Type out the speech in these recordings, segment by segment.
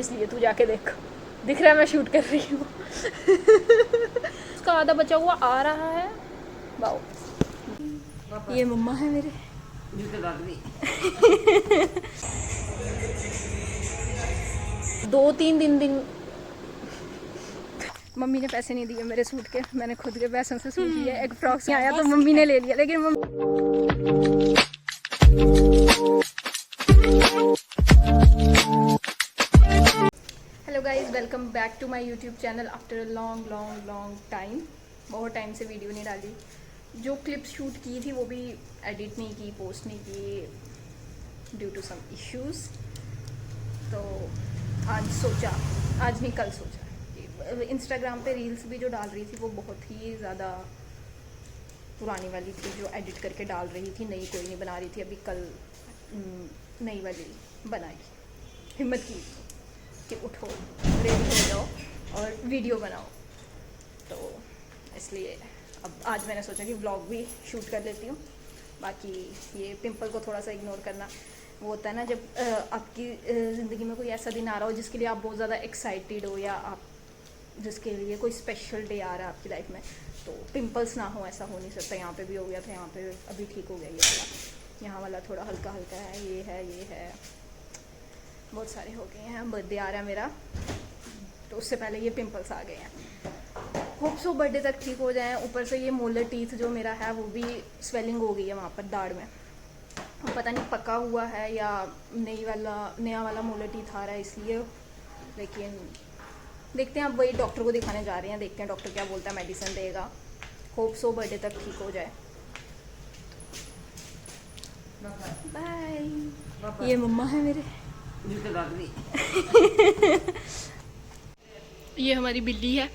इसलिए तू जाके देख, दिख रहा है मैं शूट कर रही हूँ। उसका आधा बचा हुआ आ रहा है। वाओ, ये मम्मा है मेरे। दो तीन दिन मम्मी ने पैसे नहीं दिए मेरे सूट के, मैंने खुद के पैसों से सूट लिया। एक फ्रॉक से आया तो मम्मी ने ले लिया, लेकिन hello guys, welcome back to my YouTube channel after a long time. बहुत टाइम से वीडियो नहीं डाली। जो क्लिप शूट की थी वो भी एडिट नहीं की, पोस्ट नहीं की ड्यू टू सम इश्यूज़। तो आज नहीं कल सोचा, इंस्टाग्राम पे रील्स भी जो डाल रही थी वो बहुत ही ज़्यादा पुरानी वाली थी, जो एडिट करके डाल रही थी, नई कोई नहीं बना रही थी। अभी कल नई वाली बनाई, हिम्मत की कि उठो, रेडी हो जाओ और वीडियो बनाओ। तो इसलिए अब आज मैंने सोचा कि व्लॉग भी शूट कर लेती हूँ। बाकी ये पिंपल को थोड़ा सा इग्नोर करना, वो होता है ना जब आपकी ज़िंदगी में कोई ऐसा दिन आ रहा हो जिसके लिए आप बहुत ज़्यादा एक्साइटेड हो, या आप जिसके लिए कोई स्पेशल डे आ रहा है आपकी लाइफ में, तो पिंपल्स ना हो, ऐसा हो नहीं सकता। यहाँ पे भी हो गया था, यहाँ पे अभी ठीक हो गया ये वाला, यहाँ वाला थोड़ा हल्का हल्का है, ये है, बहुत सारे हो गए हैं। बर्थडे आ रहा है मेरा, तो उससे पहले ये पिंपल्स आ गए हैं। होप सो बर्थडे तक ठीक हो जाएं। ऊपर से ये मोलर टीथ जो मेरा है वो भी स्वेलिंग हो गई है वहाँ पर दाढ़ में। पता नहीं पका हुआ है या नया वाला मोलर टीथ आ रहा है इसलिए, लेकिन देखते हैं। अब वही डॉक्टर को दिखाने जा रहे हैं, देखते हैं डॉक्टर क्या बोलता है, मेडिसिन देगा। होप सो बर्थडे तक ठीक हो जाए। बाय। ये मम्मा है मेरे। ये हमारी बिल्ली है,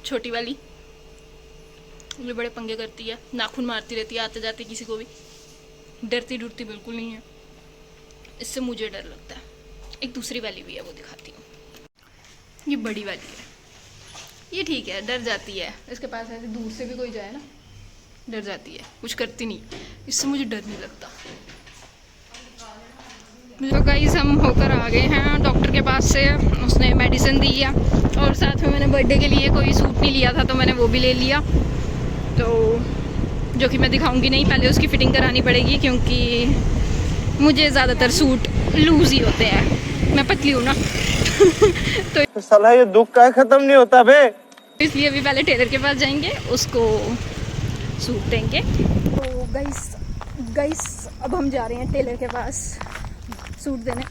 छोटी वाली। ये बड़े पंगे करती है, नाखून मारती रहती है आते जाते किसी को भी। डरती डरती बिल्कुल नहीं है, इससे मुझे डर लगता है। एक दूसरी वाली भी है, वो दिखाती हूँ। ये बड़ी वाली है, ये ठीक है, डर जाती है। इसके पास ऐसे दूर से भी कोई जाए ना, डर जाती है, कुछ करती नहीं। इससे मुझे डर नहीं लगता। तो गाइस हम होकर आ गए हैं डॉक्टर के पास से। उसने मेडिसिन दी है और साथ में मैंने बर्थडे के लिए कोई सूट नहीं लिया था तो मैंने वो भी ले लिया। तो जो कि मैं दिखाऊंगी नहीं, पहले उसकी फ़िटिंग करानी पड़ेगी क्योंकि मुझे ज़्यादातर सूट लूज़ ही होते हैं, मैं पतली हूँ ना। तो साला ये दुख का खत्म नहीं होता बे। इसलिए अभी पहले टेलर के पास जाएंगे, उसको सूट देंगे। तो गाइस अब हम जा रहे हैं टेलर के पास सूट देने,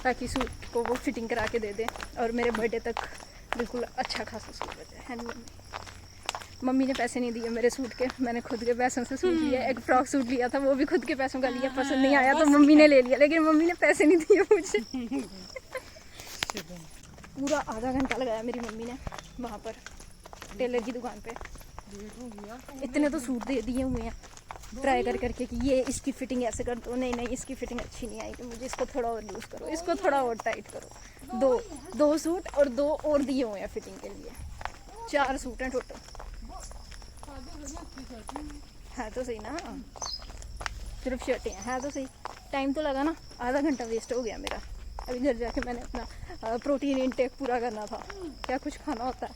ताकि सूट को वो फिटिंग करा के दे दे और मेरे बर्थडे तक बिल्कुल अच्छा खासा सूट दे दे। है नहीं, मम्मी ने पैसे नहीं दिए मेरे सूट के, मैंने खुद के पैसों से सूट लिया। एक फ्रॉक सूट लिया था, वो भी खुद के पैसों का लिया। पसंद नहीं आया तो मम्मी ने ले लिया, लेकिन मम्मी ने पैसे नहीं दिए मुझे। पूरा आधा घंटा लगाया मेरी मम्मी ने वहाँ पर टेलर की दुकान पे। इतने तो सूट दे दिए हुए हैं ट्राई करके कि ये इसकी फिटिंग ऐसे कर दो, नहीं इसकी फिटिंग अच्छी नहीं आएगी, मुझे इसको थोड़ा और लूज करो, इसको थोड़ा और टाइट करो। दो सूट और दो और दिए हुए हैं फिटिंग के लिए। 4 सूट हैं टोटल। है तो सही ना, सिर्फ शर्टें हैं। है तो सही। टाइम तो लगा ना, आधा घंटा वेस्ट हो गया मेरा। अभी घर जाके मैंने अपना प्रोटीन इनटेक पूरा करना था। क्या कुछ खाना होता है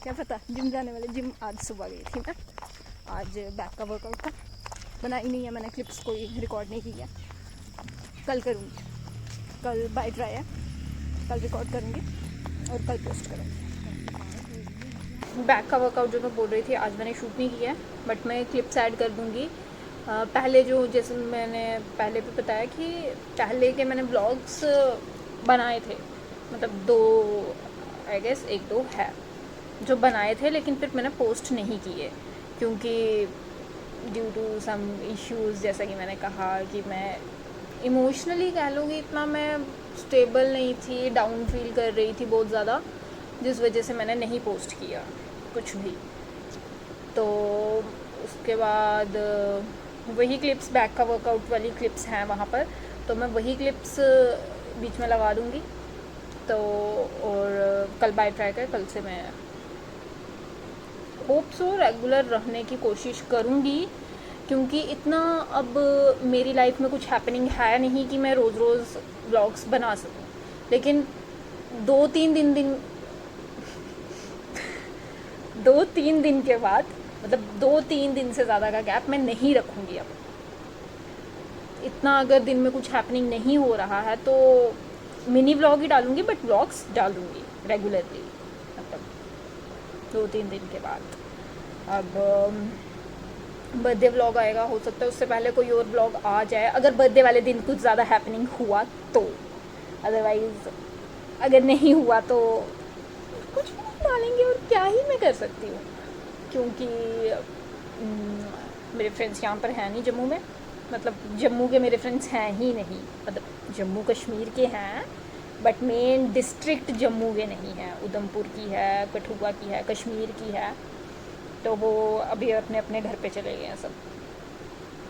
क्या पता। जिम जाने वाले, जिम आज सुबह गई थी मैं। आज बैक का वर्कआउट था, बनाई नहीं है मैंने, क्लिप्स कोई रिकॉर्ड नहीं की है। कल करूँगी, कल बाय ट्राई है, कल रिकॉर्ड करूँगी और कल पोस्ट करूँगी। बैक का वर्कआउट जो मैं बोल रही थी, आज मैंने शूट नहीं किया है, बट मैं क्लिप्स ऐड कर दूँगी। पहले जो, जैसे मैंने पहले भी बताया कि पहले के मैंने ब्लॉग्स बनाए थे, मतलब 2 आई गेस 1-2 है जो बनाए थे, लेकिन फिर मैंने पोस्ट नहीं किए क्योंकि ड्यू टू सम इश्यूज़। जैसा कि मैंने कहा कि मैं इमोशनली कह लूँगी, इतना मैं स्टेबल नहीं थी, डाउन फील कर रही थी बहुत ज़्यादा, जिस वजह से मैंने नहीं पोस्ट किया कुछ भी। तो उसके बाद वही क्लिप्स, बैक का वर्कआउट वाली क्लिप्स हैं वहाँ पर, तो मैं वही क्लिप्स बीच में लगा दूँगी। तो और कल बाय ट्राई कर, कल से मैं होप सो रेगुलर रहने की कोशिश करूँगी, क्योंकि इतना अब मेरी लाइफ में कुछ हैपनिंग है नहीं कि मैं रोज़ रोज़ व्लॉग्स बना सकूं। लेकिन 2-3 दिन 2-3 दिन के बाद, मतलब 2-3 दिन से ज़्यादा का गैप मैं नहीं रखूँगी अब। इतना अगर दिन में कुछ हैपनिंग नहीं हो रहा है तो मिनी व्लॉग ही डालूँगी, बट व्लॉग्स डालूँगी रेगुलरली, मतलब 2-3 दिन के बाद। अब बर्थडे व्लॉग आएगा, हो सकता है उससे पहले कोई और व्लॉग आ जाए अगर बर्थडे वाले दिन कुछ ज़्यादा हैपनिंग हुआ तो। अदरवाइज़ अगर नहीं हुआ तो कुछ भी नहीं डालेंगे, और क्या ही मैं कर सकती हूँ, क्योंकि मेरे फ्रेंड्स यहाँ पर हैं नहीं जम्मू में। मतलब जम्मू के मेरे फ्रेंड्स हैं ही नहीं, मतलब जम्मू कश्मीर के हैं बट मेन डिस्ट्रिक्ट जम्मू के नहीं हैं। उधमपुर की है, कठुआ की है, कश्मीर की है, तो वो अभी अपने अपने घर पे चले गए हैं सब,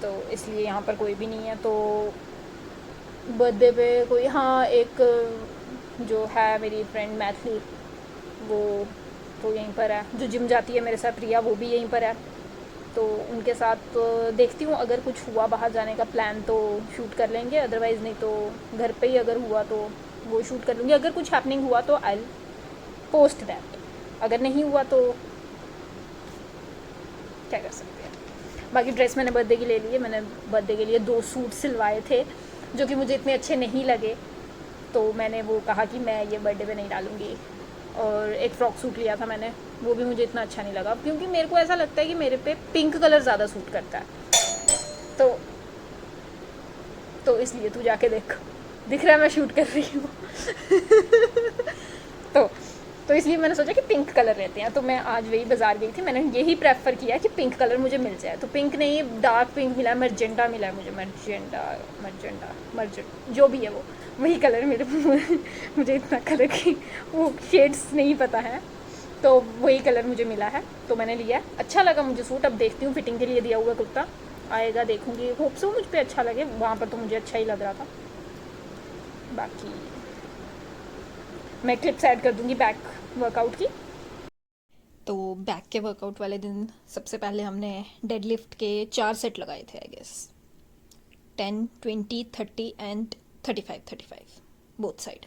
तो इसलिए यहाँ पर कोई भी नहीं है। तो बर्थडे पे कोई, हाँ एक जो है मेरी फ्रेंड मैथिली, वो तो यहीं पर है, जो जिम जाती है मेरे साथ, प्रिया, वो भी यहीं पर है। तो उनके साथ तो देखती हूँ, अगर कुछ हुआ बाहर जाने का प्लान तो शूट कर लेंगे, अदरवाइज़ नहीं तो घर पे ही अगर हुआ तो वो शूट कर लूँगी। अगर कुछ हैपनिंग हुआ तो आई पोस्ट दैट, अगर नहीं हुआ तो क्या कर सकते हैं। बाकी ड्रेस मैंने बर्थडे की ले ली है। मैंने बर्थडे के लिए 2 सूट सिलवाए थे जो कि मुझे इतने अच्छे नहीं लगे, तो मैंने वो कहा कि मैं ये बर्थडे पे नहीं डालूँगी। और एक फ़्रॉक सूट लिया था मैंने, वो भी मुझे इतना अच्छा नहीं लगा, क्योंकि मेरे को ऐसा लगता है कि मेरे पे पिंक कलर ज़्यादा सूट करता है। तो इसलिए तू जाके देख, दिख रहा है मैं शूट कर रही हूँ तो इसलिए मैंने सोचा कि पिंक कलर रहते हैं, तो मैं आज वही बाज़ार गई थी। मैंने यही प्रेफर किया कि पिंक कलर मुझे मिल जाए, तो पिंक नहीं, डार्क पिंक मिला है, मर्जेंटा मिला है मुझे, मर्जेंटा जो भी है वो, वही कलर मेरे मुझे इतना कलर की वो शेड्स नहीं पता है, तो वही कलर मुझे मिला है, तो मैंने लिया। अच्छा लगा मुझे सूट। अब देखती हूँ, फिटिंग के लिए दिया हुआ कुर्ता आएगा, देखूँगी, होप सो मुझ पर अच्छा लगे। वहाँ पर तो मुझे अच्छा ही लग रहा था। बाकी मैं क्लिप्स ऐड कर दूँगी बैक वर्कआउट की। तो बैक के वर्कआउट वाले दिन सबसे पहले हमने डेडलिफ्ट के 4 सेट लगाए थे, I guess 10, 20, 30 and 35 both side.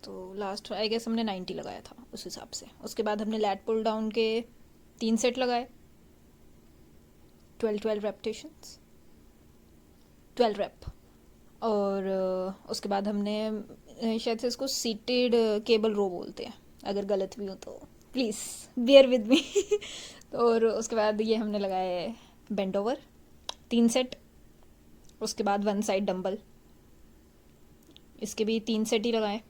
तो लास्ट आई गेस हमने 90 लगाया था उस हिसाब से। उसके बाद हमने लैट पुल डाउन के 3 सेट लगाए, 12 रेपिटेशंस, 12 रेप। और उसके बाद हमने शायद से इसको सीटेड केबल रो बोलते हैं, अगर गलत भी हो तो प्लीज़ बियर विद मी और उसके बाद ये हमने लगाए बेंड ओवर 3 सेट। उसके बाद 1 साइड डंबल, इसके भी 3 सेट ही लगाए।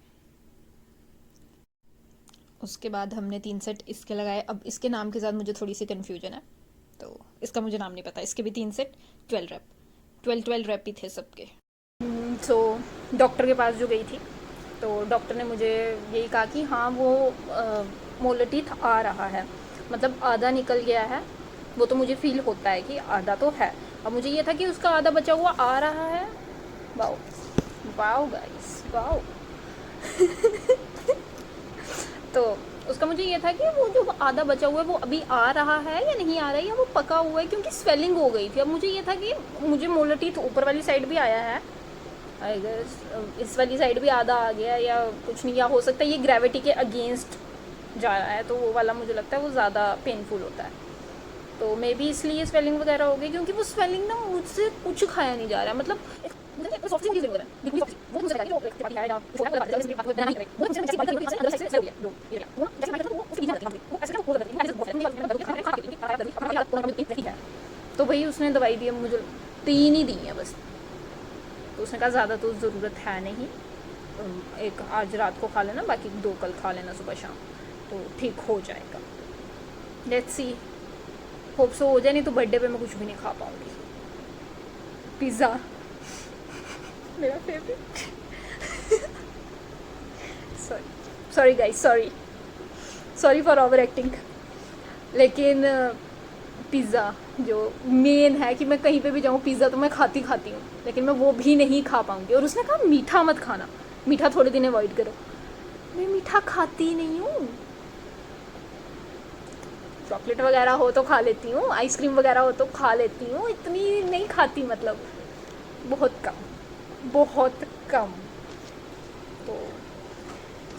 उसके बाद हमने 3 सेट इसके लगाए। अब इसके नाम के साथ मुझे थोड़ी सी कन्फ्यूजन है, तो इसका मुझे नाम नहीं पता। इसके भी 3 सेट, 12 रेप, 12 रेप ही थे सबके। सो डॉक्टर के पास जो गई थी, तो डॉक्टर ने मुझे यही कहा कि हाँ वो मोलर टीथ आ रहा है, मतलब आधा निकल गया है, वो तो मुझे फील होता है कि आधा तो है। अब मुझे ये था कि उसका आधा बचा हुआ आ रहा है। वाओ वाओ गाइस वाओ तो उसका मुझे ये था कि वो जो आधा बचा हुआ है वो अभी आ रहा है या नहीं आ रहा है, या वो पका हुआ है, क्योंकि स्वेलिंग हो गई थी। अब मुझे ये था कि मुझे मोलर टीथ ऊपर वाली साइड भी आया है, आई गेस इस वाली साइड भी आधा आ गया या कुछ नहीं, या हो सकता है ये ग्रेविटी के अगेंस्ट जा रहा है, तो वो वाला मुझे लगता है वो ज़्यादा पेनफुल होता है, तो मे बी इसलिए स्वेलिंग वगैरह हो गई। क्योंकि वो स्वेलिंग ना मुझसे कुछ खाया नहीं जा रहा है, मतलब तो भाई उसने दवाई दी, मुझे 3 ही दी है बस, तो उसने कहा ज़्यादा तो ज़रूरत है नहीं, एक आज रात को खा लेना, बाकी 2 कल खा लेना सुबह शाम, तो ठीक हो जाएगा। लेट्स सी, होप सो हो जाए, नहीं तो बर्थडे पे मैं कुछ भी नहीं खा पाऊँगी। पिज़्ज़ा मेरा favourite sorry guys, sorry for over acting, लेकिन पिज़्ज़ा जो मेन है कि मैं कहीं पे भी जाऊँ पिज़्ज़ा तो मैं खाती हूँ, लेकिन मैं वो भी नहीं खा पाऊँगी। और उसने कहा मीठा मत खाना, मीठा थोड़े दिन अवॉइड करो। मैं मीठा खाती नहीं हूँ, चॉकलेट वगैरह हो तो खा लेती हूँ, आइसक्रीम वगैरह हो तो खा लेती हूँ, इतनी नहीं खाती, मतलब बहुत कम, बहुत कम। तो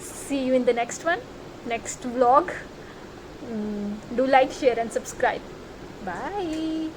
see you in the next one, next vlog. Do like, share and subscribe. Bye.